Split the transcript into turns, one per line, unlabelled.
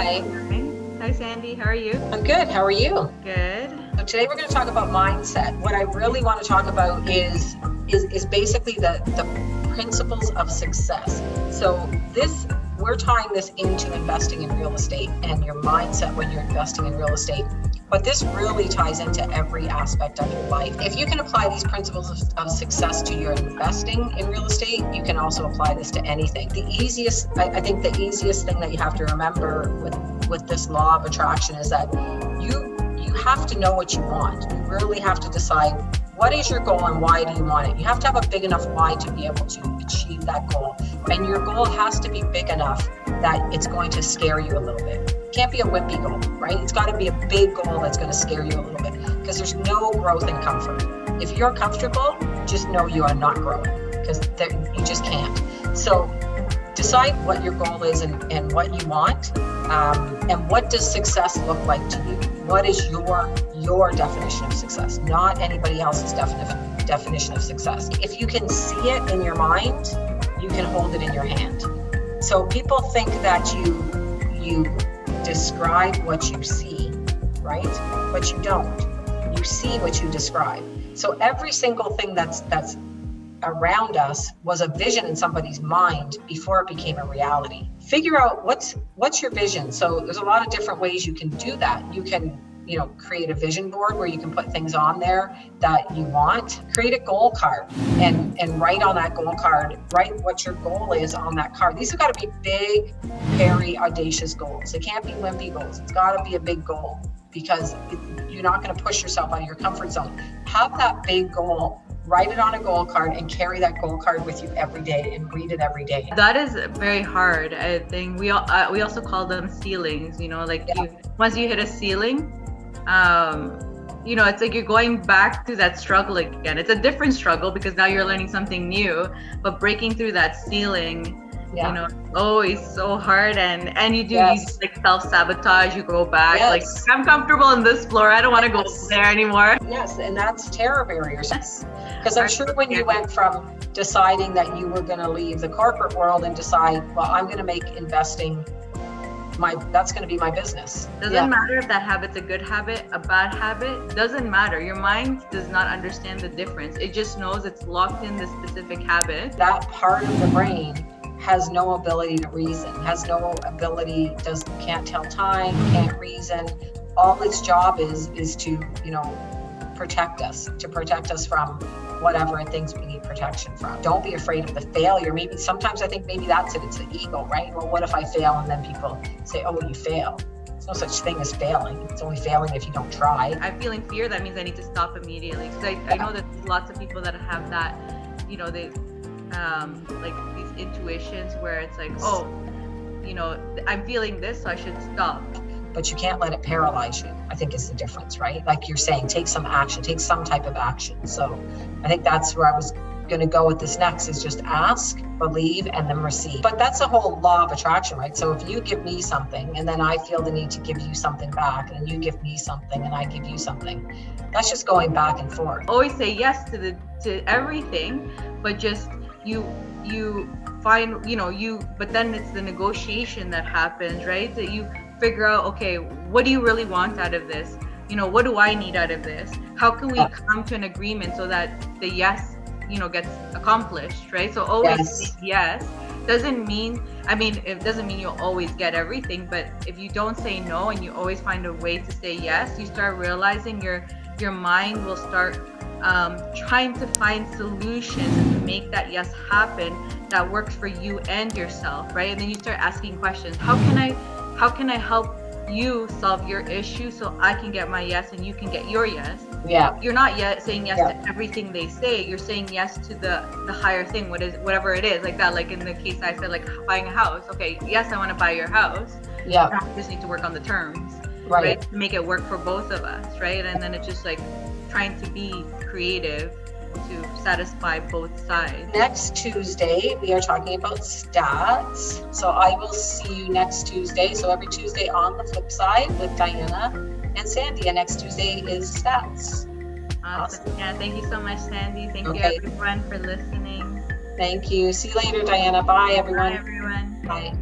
Hi.
Hi, Sandy. How are you?
I'm good. How are you?
Good.
So today we're going to talk about mindset. What I really want to talk about is basically the principles of success. So we're tying this into investing in real estate and your mindset when you're investing in real estate. But this really ties into every aspect of your life. If you can apply these principles of success to your investing in real estate, you can also apply this to anything. I think the easiest thing that you have to remember with this law of attraction is that you have to know what you want. You really have to decide what is your goal and why do you want it. You have to have a big enough why to be able to achieve that goal. And your goal has to be big enough that it's going to scare you a little bit. It can't be a wimpy goal, right? It's got to be a big goal that's going to scare you a little bit because there's no growth in comfort. If you're comfortable, just know you are not growing because you just can't. So decide what your goal is and what you want, and what does success look like to you? What is your definition of success, not anybody else's definition of success? If you can see it in your mind, you can hold it in your hand. So people think that you describe what you see, right? But you don't. You see what you describe. So every single thing that's around us was a vision in somebody's mind before it became a reality. Figure out what's your vision. So there's a lot of different ways you can do that. You can create a vision board where you can put things on there that you want. Create a goal card and write on that goal card, write what your goal is on that card. These have got to be big, hairy, audacious goals. They can't be wimpy goals. It's got to be a big goal because you're not going to push yourself out of your comfort zone. Have that big goal, write it on a goal card and carry that goal card with you every day and read it every day.
That is very hard. I think we also call them ceilings, once you hit a ceiling, it's like you're going back to that struggle again. It's a different struggle because now you're learning something new, but breaking through that ceiling, always so hard. And you do these self-sabotage, you go back, I'm comfortable in this floor. I don't want to go there anymore.
Yes, and that's terror barriers. Because I'm sure when you went from deciding that you were going to leave the corporate world and decide, well, I'm going to make investing that's going to be my business.
Doesn't matter if that habit's a good habit, a bad habit, doesn't matter. Your mind does not understand the difference. It just knows it's locked in this specific habit.
That part of the brain has no ability to reason, can't tell time, can't reason. All its job is to, protect us from whatever things we need protection from. Don't be afraid of the failure. Sometimes I think that's it. It's the ego, right? Well, what if I fail? And then people say, oh, you fail. There's no such thing as failing. It's only failing if you don't try.
I'm feeling fear. That means I need to stop immediately. Because I know that there's lots of people that have that, they these intuitions where it's like, oh, I'm feeling this, so I should stop.
But you can't let it paralyze you, I think is the difference, right? Like you're saying, take some action, take some type of action. So I think that's where I was going to go with this next is just ask, believe, and then receive. But that's the whole law of attraction, right? So if you give me something and then I feel the need to give you something back and you give me something and I give you something, that's just going back and forth.
Always say yes to everything, but just you find, but then it's the negotiation that happens, right? That you figure out, okay, what do you really want out of this? What do I need out of this? How can we come to an agreement so that the yes, gets accomplished, right? So always say yes. It doesn't mean you'll always get everything, but if you don't say no and you always find a way to say yes, you start realizing your mind will start trying to find solutions to make that yes happen that works for you and yourself, right? And then you start asking questions. How can I help you solve your issue so I can get my yes and you can get your yes?
Yeah.
You're not yet saying yes to everything they say. You're saying yes to the higher thing, whatever it is, like that. Like in the case I said, like buying a house. Okay, yes, I want to buy your house.
Yeah.
I just need to work on the terms,
right?
To make it work for both of us, right? And then it's just like trying to be creative to satisfy both sides.
Next Tuesday, we are talking about stats. So I will see you next Tuesday. So every Tuesday on the flip side with Diana and Sandy. And next Tuesday is stats.
Awesome. Yeah, thank you so much, Sandy. Thank you everyone for listening.
Thank you. See you later, Diana. Bye, everyone.
Bye, everyone.
Bye.